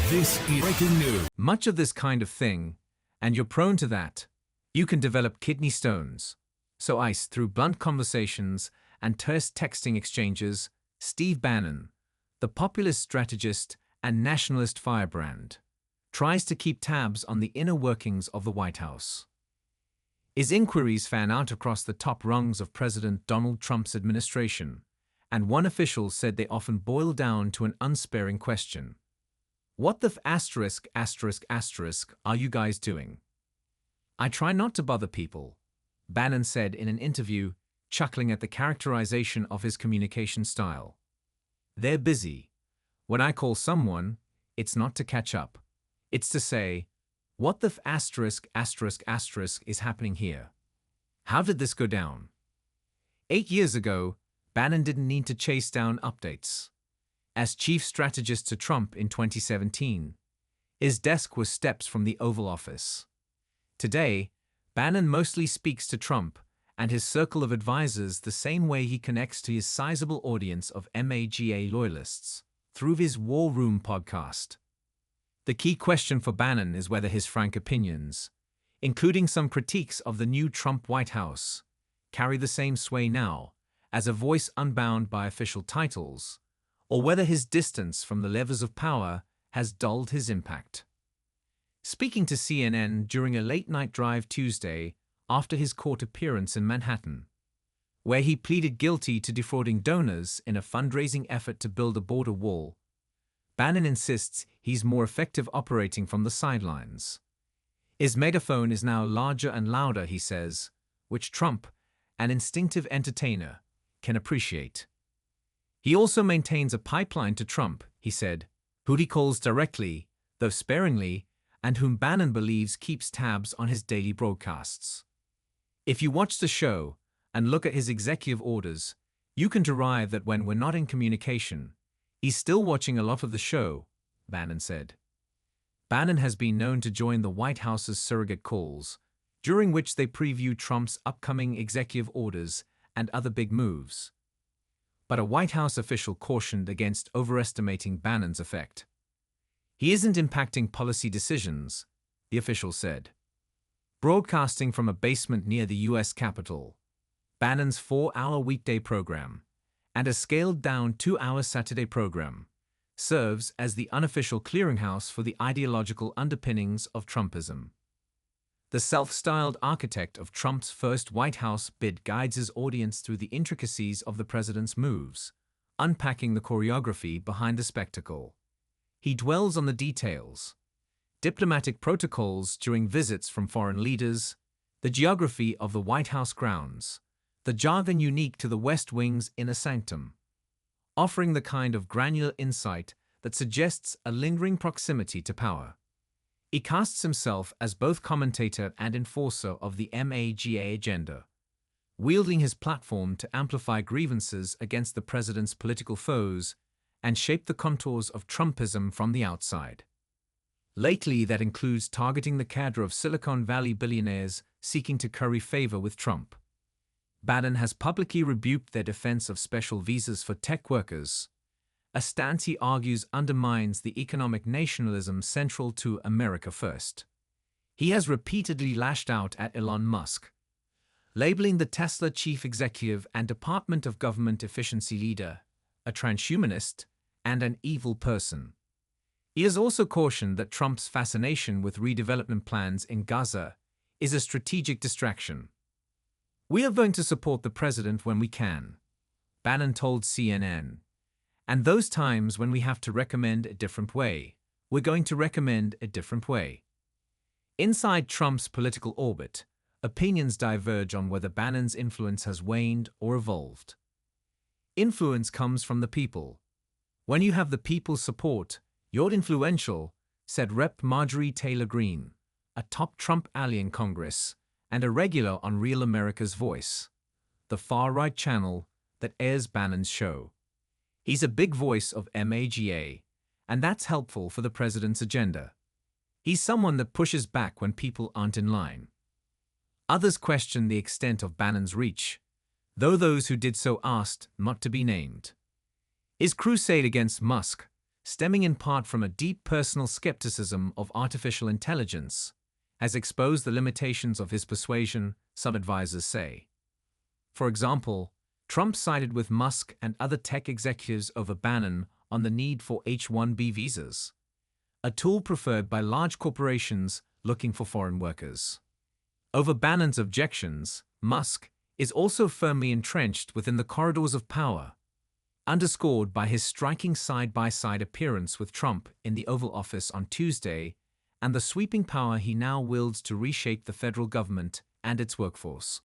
This is breaking news. Much of this kind of thing, and you're prone to that, you can develop kidney stones. So ice through blunt conversations and terse texting exchanges. Steve Bannon, the populist strategist and nationalist firebrand, tries to keep tabs on the inner workings of the White House. His inquiries fan out across the top rungs of President Donald Trump's administration, and one official said they often boil down to an unsparing question. What the are you guys doing? I try not to bother people, Bannon said in an interview, chuckling at the characterization of his communication style. They're busy. When I call someone, it's not to catch up. It's to say, what the is happening here? How did this go down? 8 years ago, Bannon didn't need to chase down updates. As chief strategist to Trump in 2017, his desk was steps from the Oval Office. Today, Bannon mostly speaks to Trump and his circle of advisors the same way he connects to his sizable audience of MAGA loyalists, through his War Room podcast. The key question for Bannon is whether his frank opinions, including some critiques of the new Trump White House, carry the same sway now, as a voice unbound by official titles, or whether his distance from the levers of power has dulled his impact. Speaking to CNN during a late-night drive Tuesday after his court appearance in Manhattan, where he pleaded guilty to defrauding donors in a fundraising effort to build a border wall, Bannon insists he's more effective operating from the sidelines. His megaphone is now larger and louder, he says, which Trump, an instinctive entertainer, can appreciate. He also maintains a pipeline to Trump, he said, who he calls directly, though sparingly, and whom Bannon believes keeps tabs on his daily broadcasts. If you watch the show and look at his executive orders, you can derive that when we're not in communication, he's still watching a lot of the show, Bannon said. Bannon has been known to join the White House's surrogate calls, during which they preview Trump's upcoming executive orders and other big moves. But a White House official cautioned against overestimating Bannon's effect. He isn't impacting policy decisions, the official said. Broadcasting from a basement near the U.S. Capitol, Bannon's 4-hour weekday program, and a scaled-down 2-hour Saturday program, serves as the unofficial clearinghouse for the ideological underpinnings of Trumpism. The self-styled architect of Trump's first White House bid guides his audience through the intricacies of the president's moves, unpacking the choreography behind the spectacle. He dwells on the details: diplomatic protocols during visits from foreign leaders, the geography of the White House grounds, the jargon unique to the West Wing's inner sanctum, offering the kind of granular insight that suggests a lingering proximity to power. He casts himself as both commentator and enforcer of the MAGA agenda, wielding his platform to amplify grievances against the president's political foes and shape the contours of Trumpism from the outside. Lately, that includes targeting the cadre of Silicon Valley billionaires seeking to curry favor with Trump. Bannon has publicly rebuked their defense of special visas for tech workers, a stance he argues undermines the economic nationalism central to America First. He has repeatedly lashed out at Elon Musk, labeling the Tesla chief executive and Department of Government Efficiency leader a transhumanist and an evil person. He has also cautioned that Trump's fascination with redevelopment plans in Gaza is a strategic distraction. "We are going to support the president when we can," Bannon told CNN. "And those times when we have to recommend a different way, we're going to recommend a different way." Inside Trump's political orbit, opinions diverge on whether Bannon's influence has waned or evolved. Influence comes from the people. When you have the people's support, you're influential, said Rep. Marjorie Taylor Greene, a top Trump ally in Congress and a regular on Real America's Voice, the far-right channel that airs Bannon's show. He's a big voice of MAGA, and that's helpful for the president's agenda. He's someone that pushes back when people aren't in line. Others question the extent of Bannon's reach, though those who did so asked not to be named. His crusade against Musk, stemming in part from a deep personal skepticism of artificial intelligence, has exposed the limitations of his persuasion, some advisors say. For example, Trump sided with Musk and other tech executives over Bannon on the need for H-1B visas, a tool preferred by large corporations looking for foreign workers. Over Bannon's objections, Musk is also firmly entrenched within the corridors of power, underscored by his striking side-by-side appearance with Trump in the Oval Office on Tuesday and the sweeping power he now wields to reshape the federal government and its workforce.